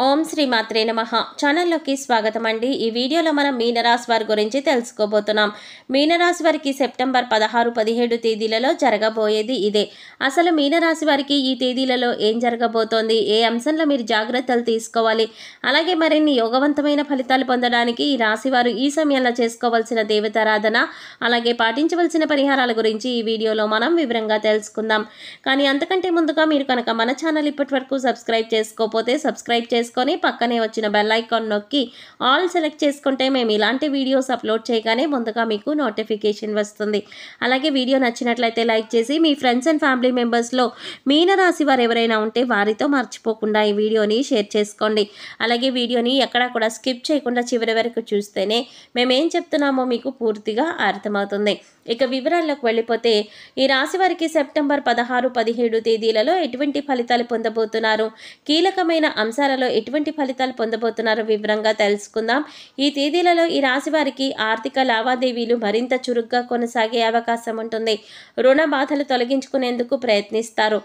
ఓం శ్రీ మాత్రే నమః ఛానల్లోకి స్వాగతం అండి। ఈ వీడియోలో మనం మీనరాశి వారి గురించి తెలుసుకోబోతున్నాం। మీనరాశి వారికి సెప్టెంబర్ 16, 17 తేదీలలో జరగబోయేది ఇదే। అసలు మీనరాశి వారికి ఈ తేదీలలో ఏం జరగబోతోంది, ఏ అంశంలో మీరు జాగ్రత్తలు తీసుకోవాలి, అలాగే మరిన్ని యోగవంతమైన ఫలితాలు పొందడానికి ఈ రాశి వారు ఈ సమయంలో చేసుకోవాల్సిన దేవతారాధన, అలాగే పాటించవలసిన పరిహారాల గురించి ఈ వీడియోలో మనం వివరంగా తెలుసుకుందాం। కానీ అంతకంటే ముందుగా మీరు కనుక మన ఛానల్ ఇప్పటివరకు సబ్స్క్రైబ్ చేసుకోకపోతే సబ్స్క్రైబ్ చేసుకొని పక్కనే వచ్చిన బెల్ ఐకాన్ నొక్కి ఆల్ సెలెక్ట్ చేసుకుంటే మేము ఇలాంటి వీడియోస్ అప్లోడ్ చేయగానే ముందుగా మీకు నోటిఫికేషన్ వస్తుంది। అలాగే వీడియో నచ్చినట్లయితే లైక్ చేసి మీ ఫ్రెండ్స్ అండ్ ఫ్యామిలీ మెంబర్స్లో మీనరాశి వారు ఎవరైనా ఉంటే వారితో మర్చిపోకుండా ఈ వీడియోని షేర్ చేసుకోండి। అలాగే వీడియోని ఎక్కడా కూడా స్కిప్ చేయకుండా చివరి వరకు చూస్తేనే మేమేం చెప్తున్నామో మీకు పూర్తిగా అర్థమవుతుంది। ఇక వివరాల్లోకి వెళ్ళిపోతే ఈ రాశి వారికి సెప్టెంబర్ 16, 17 తేదీలలో ఎటువంటి ఫలితాలు పొందబోతున్నారు, కీలకమైన అంశాలలో ఎటువంటి ఫలితాలు పొందబోతున్నారో వివరంగా తెలుసుకుందాం। ఈ తేదీలలో ఈ రాశి వారికి ఆర్థిక లావాదేవీలు మరింత చురుగ్గా కొనసాగే అవకాశం ఉంటుంది। రుణ బాధలు తొలగించుకునేందుకు ప్రయత్నిస్తారు।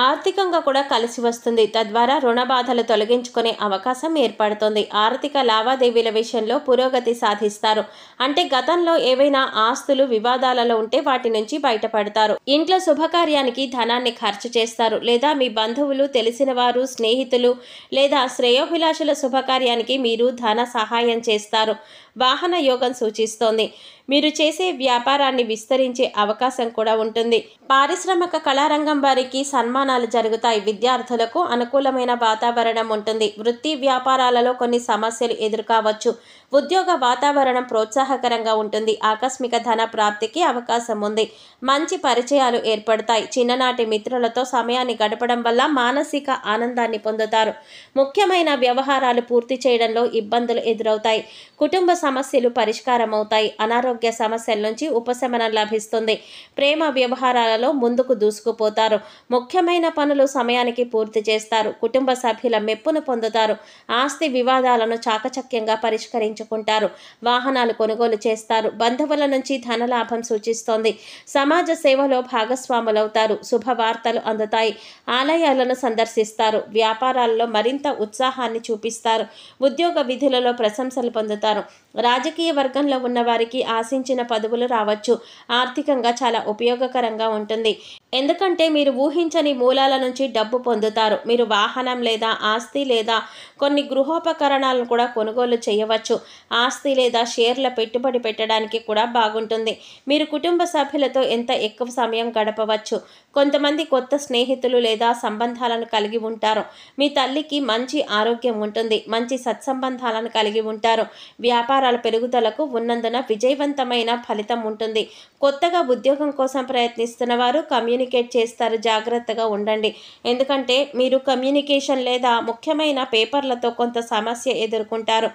ఆర్థికంగా కూడా కలిసి వస్తుంది, తద్వారా రుణ బాధలు తొలగించుకునే అవకాశం ఏర్పడుతుంది। ఆర్థిక లావాదేవీల విషయంలో పురోగతి సాధిస్తారు, అంటే గతంలో ఏవైనా ఆస్తులు వివాదాలలో ఉంటే వాటి నుంచి బయటపడతారు। ఇంట్లో శుభకార్యానికి ధనాన్ని ఖర్చు చేస్తారు, లేదా మీ బంధువులు, తెలిసిన వారు, స్నేహితులు లేదా శ్రేయోభిలాషుల శుభకార్యానికి మీరు ధన సహాయం చేస్తారు। వాహన యోగం సూచిస్తోంది, మీరు చేసే వ్యాపారాన్ని విస్తరించే అవకాశం కూడా ఉంటుంది। పారిశ్రామిక కళారంగం వారికి సన్మానాలు జరుగుతాయి। విద్యార్థులకు అనుకూలమైన వాతావరణం ఉంటుంది। వృత్తి వ్యాపారాలలో కొన్ని సమస్యలు ఎదుర్కోవచ్చు। ఉద్యోగ వాతావరణం ప్రోత్సాహకరంగా ఉంటుంది। ఆకస్మిక ధన ప్రాప్తికి అవకాశం ఉంది। మంచి పరిచయాలు ఏర్పడతాయి। చిన్ననాటి మిత్రులతో సమయాన్ని గడపడం వల్ల మానసిక ఆనందాన్ని పొందుతారు। ముఖ్యమైన వ్యవహారాలు పూర్తి చేయడంలో ఇబ్బందులు ఎదురవుతాయి। కుటుంబ సమస్యలు పరిష్కారం అవుతాయి। అనారోగ్య సమస్యల నుంచి ఉపశమనం లభిస్తుంది। ప్రేమ వ్యవహారాలలో ముందుకు దూసుకుపోతారు। ముఖ్యమైన పనులు సమయానికి పూర్తి చేస్తారు। కుటుంబ సభ్యుల మెప్పును పొందుతారు। ఆస్తి వివాదాలను చాకచక్యంగా పరిష్కరించుకుంటారు। వాహనాలు కొనుగోలు చేస్తారు। బంధువుల నుంచి ధనలాభం సూచిస్తోంది। సమాజ సేవలో భాగస్వాములవుతారు। శుభవార్తలు అందుతాయి। ఆలయాలను సందర్శిస్తారు। వ్యాపారాలలో మరింత ఉత్సాహాన్ని చూపిస్తారు। ఉద్యోగ విధులలో ప్రశంసలు పొందుతారు। రాజకీయ వర్గంలో ఉన్న వారికి ఆశించిన పదవులు రావచ్చు। ఆర్థికంగా చాలా ఉపయోగకరంగా ఉంటుంది, ఎందుకంటే మీరు ఊహించని మూలాల నుంచి డబ్బు పొందుతారు। మీరు వాహనం లేదా ఆస్తి లేదా కొన్ని గృహోపకరణాలను కూడా కొనుగోలు చేయవచ్చు। ఆస్తి లేదా షేర్ల పెట్టుబడి పెట్టడానికి కూడా బాగుంటుంది। మీరు కుటుంబ సభ్యులతో ఎంత ఎక్కువ సమయం గడపవచ్చు। కొంతమంది కొత్త స్నేహితులు లేదా సంబంధాలను కలిగి ఉంటారు। మీ తల్లికి మంచి ఆరోగ్యం ఉంటుంది। మంచి సత్సంబంధాలను కలిగి ఉంటారు। వ్యాపారాల పెరుగుదలకు ఉన్నందున విజయవంతమైన ఫలితం ఉంటుంది। కొత్తగా ఉద్యోగం కోసం ప్రయత్నిస్తున్న వారు కమ్యూనికేట్ చేస్తారు, జాగ్రత్తగా ఉండండి, ఎందుకంటే మీరు కమ్యూనికేషన్ లేదా ముఖ్యమైన పేపర్లతో కొంత సమస్య ఎదుర్కొంటారు।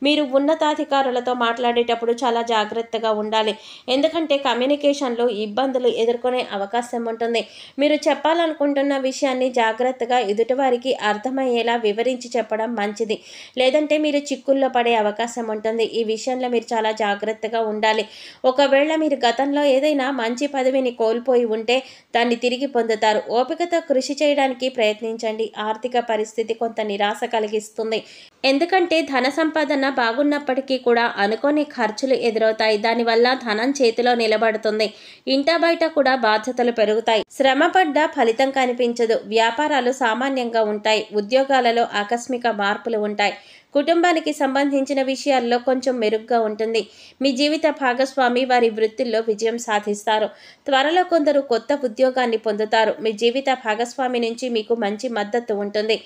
మీరు ఉన్నతాధికారులతో మాట్లాడేటప్పుడు చాలా జాగ్రత్తగా ఉండాలి, ఎందుకంటే కమ్యూనికేషన్లో ఇబ్బందులు ఎదుర్కొనే అవకాశం ఉంటుంది। మీరు చెప్పాలనుకుంటున్న విషయాన్ని జాగ్రత్తగా ఎదుటివారికి అర్థమయ్యేలా వివరించి చెప్పడం మంచిది, లేదంటే మీరు చిక్కుల్లో పడే అవకాశం ఉంటుంది। ఈ విషయంలో మీరు చాలా జాగ్రత్తగా ఉండాలి। ఒకవేళ మీరు గతంలో ఏదైనా మంచి పదవిని కోల్పోయి ఉంటే దాన్ని తిరిగి పొందుతారు। ఓపికతో కృషి చేయడానికి ప్రయత్నించండి। ఆర్థిక పరిస్థితి కొంత నిరాశ కలిగిస్తుంది, ఎందుకంటే ధన సంపాదన బాగున్నప్పటికీ కూడా అనుకోని ఖర్చులు ఎదురవుతాయి। దానివల్ల ధనం చేతిలో నిలబడుతుంది। ఇంటా బయట కూడా బాధ్యతలు పెరుగుతాయి। శ్రమపడ్డ ఫలితం కనిపించదు। వ్యాపారాలు సామాన్యంగా ఉంటాయి। ఉద్యోగాలలో ఆకస్మిక మార్పులు ఉంటాయి। కుటుంబానికి సంబంధించిన విషయాల్లో కొంచెం మెరుగ్గా ఉంటుంది। మీ జీవిత భాగస్వామి వారి వృత్తిలో విజయం సాధిస్తారు। త్వరలో కొందరు కొత్త ఉద్యోగాన్ని పొందుతారు। మీ జీవిత భాగస్వామి నుంచి మీకు మంచి మద్దతు ఉంటుంది।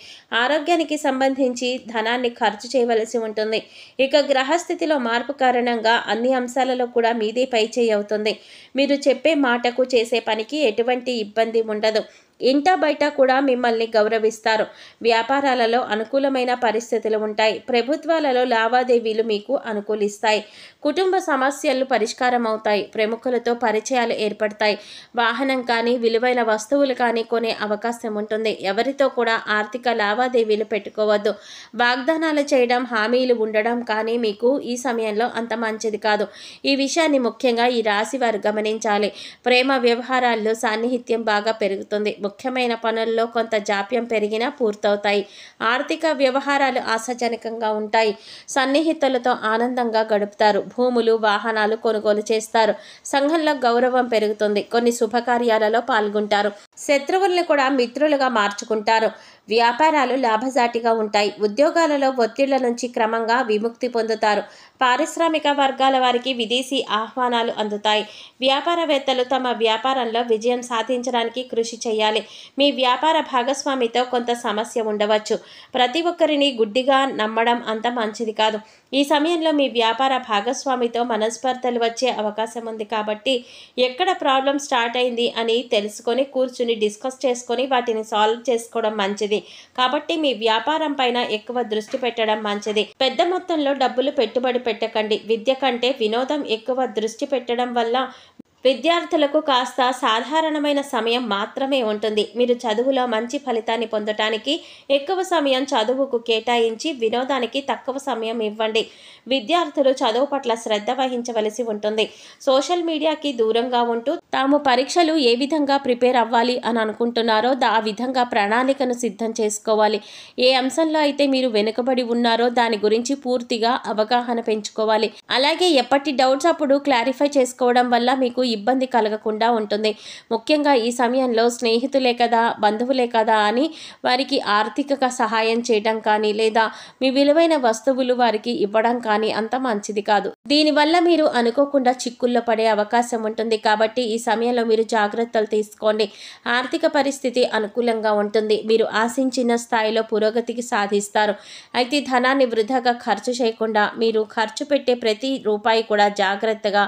ఆరోగ్యానికి సంబంధించి ధనాన్ని ఖర్చు చేయవలసి ఉంటుంది। ఇక గ్రహస్థితిలో మార్పు కారణంగా అన్ని అంశాలలో కూడా మీదే పైచేయి అవుతుంది। మీరు చెప్పే మాటకు చేసే పనికి ఎటువంటి ఇబ్బంది ఉండదు। ఇంటా బయట కూడా మిమ్మల్ని గౌరవిస్తారు। వ్యాపారాలలో అనుకూలమైన పరిస్థితులు ఉంటాయి। ప్రభుత్వాలలో లావాదేవీలు మీకు అనుకూలిస్తాయి। కుటుంబ సమస్యలు పరిష్కారం అవుతాయి। ప్రముఖులతో పరిచయాలు ఏర్పడతాయి। వాహనం కానీ విలువైన వస్తువులు కానీ కొనే అవకాశం ఉంటుంది। ఎవరితో కూడా ఆర్థిక లావాదేవీలు పెట్టుకోవద్దు। వాగ్దానాలు చేయడం, హామీలు ఉండడం కానీ మీకు ఈ సమయంలో అంత మంచిది కాదు। ఈ విషయాన్ని ముఖ్యంగా ఈ రాశి వారు గమనించాలి। ప్రేమ వ్యవహారాల్లో సాన్నిహిత్యం బాగా పెరుగుతుంది। ముఖ్యమైన పనుల్లో కొంత జాప్యం పెరిగినా పూర్తవుతాయి. ఆర్థిక వ్యవహారాలు ఆశాజనకంగా ఉంటాయి. సన్నిహితులతో ఆనందంగా గడుపుతారు. భూములు, వాహనాలు కొనుగోలు చేస్తారు. సంఘంలో గౌరవం పెరుగుతుంది. కొన్ని శుభకార్యాలలో పాల్గొంటారు. శత్రువుల్ని కూడా మిత్రులుగా మార్చుకుంటారు. వ్యాపారాలు లాభసాటిగా ఉంటాయి. ఉద్యోగాలలో ఒత్తిళ్ల నుంచి క్రమంగా విముక్తి పొందుతారు. పారిశ్రామిక వర్గాల వారికి విదేశీ ఆహ్వానాలు అందుతాయి. వ్యాపారవేత్తలు తమ వ్యాపారంలో విజయం సాధించడానికి కృషి చేయాలి. మీ వ్యాపార భాగస్వామితో కొంత సమస్య ఉండవచ్చు. ప్రతి ఒక్కరిని గుడ్డిగా నమ్మడం అంత మంచిది కాదు. ఈ సమయంలో మీ వ్యాపార భాగస్వామితో మనస్పర్ధలు వచ్చే అవకాశం ఉంది కాబట్టి ఎక్కడ ప్రాబ్లం స్టార్ట్ అయింది అని తెలుసుకొని కూర్చుని డిస్కస్ చేసుకొని వాటిని సాల్వ్ చేసుకోవడం మంచిది. కాబట్టి మీ వ్యాపారం పైన ఎక్కువ దృష్టి పెట్టడం మంచిది. పెద్ద మొత్తంలో డబ్బులు పెట్టుబడి పెట్టకండి. విద్య కంటే వినోదం ఎక్కువ దృష్టి పెట్టడం వల్ల విద్యార్థులకు కాస్త సాధారణమైన సమయం మాత్రమే ఉంటుంది. మీరు చదువులో మంచి ఫలితాన్ని పొందటానికి ఎక్కువ సమయం చదువుకు కేటాయించి వినోదానికి తక్కువ సమయం ఇవ్వండి. విద్యార్థులు చదువు పట్ల శ్రద్ధ వహించవలసి ఉంటుంది. సోషల్ మీడియాకి దూరంగా ఉంటూ తాము పరీక్షలు ఏ విధంగా ప్రిపేర్ అవ్వాలి అని అనుకుంటున్నారో ఆ విధంగా ప్రణాళికను సిద్ధం చేసుకోవాలి. ఏ అంశంలో అయితే మీరు వెనుకబడి ఉన్నారో దాని గురించి పూర్తిగా అవగాహన పెంచుకోవాలి. అలాగే ఎప్పటి డౌట్స్ అప్పుడు క్లారిఫై చేసుకోవడం వల్ల మీకు ఇబ్బంది కలగకుండా ఉంటుంది. ముఖ్యంగా ఈ సమయంలో స్నేహితులే కదా, బంధువులే కదా అని వారికి ఆర్థిక సహాయం చేయడం కానీ లేదా మీ విలువైన వస్తువులు వారికి ఇవ్వడం కానీ అంత మంచిది కాదు. దీనివల్ల మీరు అనుకోకుండా చిక్కుల్లో పడే అవకాశం ఉంటుంది. కాబట్టి ఈ సమయంలో మీరు జాగ్రత్తలు తీసుకోండి. ఆర్థిక పరిస్థితి అనుకూలంగా ఉంటుంది. మీరు ఆశించిన స్థాయిలో పురోగతికి సాధిస్తారు. అయితే ధనాన్ని వృధాగా ఖర్చు చేయకుండా మీరు ఖర్చు పెట్టే ప్రతి రూపాయి కూడా జాగ్రత్తగా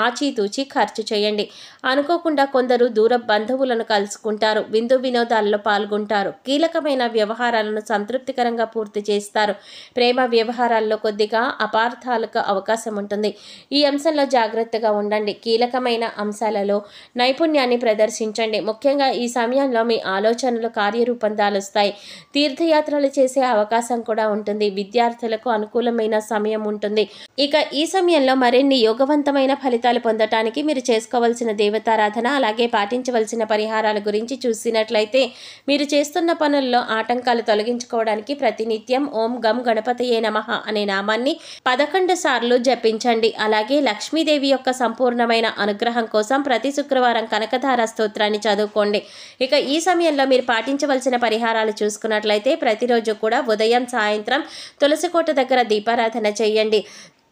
ఆచితూచి ఖర్చు చేయండి. అనుకోకుండా కొందరు దూర బంధువులను కలుసుకుంటారు. విందు వినోదాలలో పాల్గొంటారు. కీలకమైన వ్యవహారాలను సంతృప్తికరంగా పూర్తి చేస్తారు. ప్రేమ వ్యవహారాల్లో కొద్దిగా అపార్థాలకు అవకాశం ఉంటుంది. ఈ అంశంలో జాగ్రత్తగా ఉండండి. కీలకమైన అంశాలలో నైపుణ్యాన్ని ప్రదర్శించండి. ముఖ్యంగా ఈ సమయంలో మీ ఆలోచనలు కార్యరూపం దాలుస్తాయి. తీర్థయాత్రలు చేసే అవకాశం కూడా ఉంటుంది. విద్యార్థులకు అనుకూలమైన సమయం ఉంటుంది. ఇక ఈ సమయంలో మరిన్ని యోగవంతమైన ఫలితాలు పొందటానికి మీరు చేసుకోవాల్సిన దేవతారాధన అలాగే పాటించవలసిన పరిహారాల గురించి చూసినట్లయితే మీరు చేస్తున్న పనుల్లో ఆటంకాలు తొలగించుకోవడానికి ప్రతినిత్యం ఓం గం గణపతయే నమః అనే నామాన్ని 11 సార్లు జపించండి. అలాగే లక్ష్మీదేవి యొక్క సంపూర్ణమైన అనుగ్రహం కోసం ప్రతి శుక్రవారం కనకధార స్తోత్రాన్ని చదువుకోండి. ఇక ఈ సమయంలో మీరు పాటించవలసిన పరిహారాలు చూసుకున్నట్లయితే ప్రతిరోజు కూడా ఉదయం సాయంత్రం తులసికోట దగ్గర దీపారాధన చేయండి.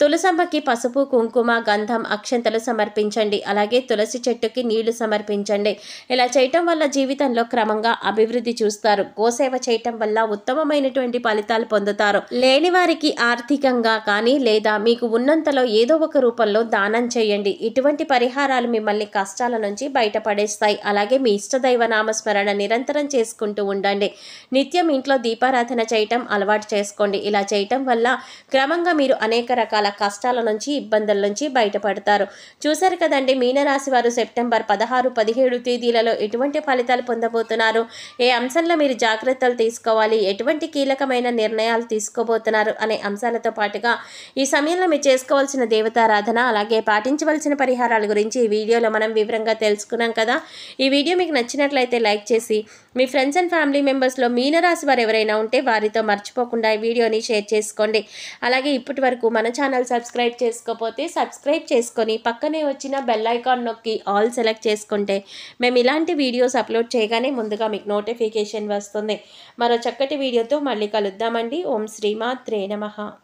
తులసమ్మకి పసుపు, కుంకుమ, గంధం, అక్షంతలు సమర్పించండి. అలాగే తులసి చెట్టుకి నీళ్లు సమర్పించండి. ఇలా చేయటం వల్ల జీవితంలో క్రమంగా అభివృద్ధి చూస్తారు. గోసేవ చేయటం వల్ల ఉత్తమమైనటువంటి ఫలితాలు పొందుతారు. లేని వారికి ఆర్థికంగా కానీ లేదా మీకు ఉన్నంతలో ఏదో ఒక రూపంలో దానం చేయండి. ఇటువంటి పరిహారాలు మిమ్మల్ని కష్టాల నుంచి బయటపడేస్తాయి. అలాగే మీ ఇష్టదైవ నామస్మరణ నిరంతరం చేసుకుంటూ ఉండండి. నిత్యం ఇంట్లో దీపారాధన చేయటం అలవాటు చేసుకోండి. ఇలా చేయటం వల్ల క్రమంగా మీరు అనేక రకాల కష్టాల నుంచి, ఇబ్బందుల నుంచి బయటపడతారు. చూశారు కదండి, మీనరాశి వారు సెప్టెంబర్ 16, 17 తేదీలలో ఎటువంటి ఫలితాలు పొందబోతున్నారు, ఏ అంశంలో మీరు జాగ్రత్తలు తీసుకోవాలి, ఎటువంటి కీలకమైన నిర్ణయాలు తీసుకోబోతున్నారు అనే అంశాలతో పాటుగా ఈ సమయంలో మీరు చేసుకోవాల్సిన దేవతారాధన అలాగే పాటించవలసిన పరిహారాల గురించి ఈ వీడియోలో మనం వివరంగా తెలుసుకున్నాం కదా. ఈ వీడియో మీకు నచ్చినట్లయితే లైక్ చేసి మీ ఫ్రెండ్స్ అండ్ ఫ్యామిలీ మెంబర్స్లో మీనరాశి వారు ఎవరైనా ఉంటే వారితో మర్చిపోకుండా ఈ వీడియోని షేర్ చేసుకోండి. అలాగే ఇప్పటి వరకు మన ఛానల్ సబ్స్క్రైబ్ చేసుకోకపోతే సబ్స్క్రైబ్ చేసుకొని పక్కనే వచ్చిన బెల్ ఐకాన్ నొక్కి ఆల్ సెలెక్ట్ చేసుకుంటే మేము ఇలాంటి వీడియోస్ అప్లోడ్ చేయగానే ముందుగా మీకు నోటిఫికేషన్ వస్తుంది. మరో చక్కటి వీడియోతో మళ్ళీ కలుద్దామండి. ఓం శ్రీమాత్రే నమః.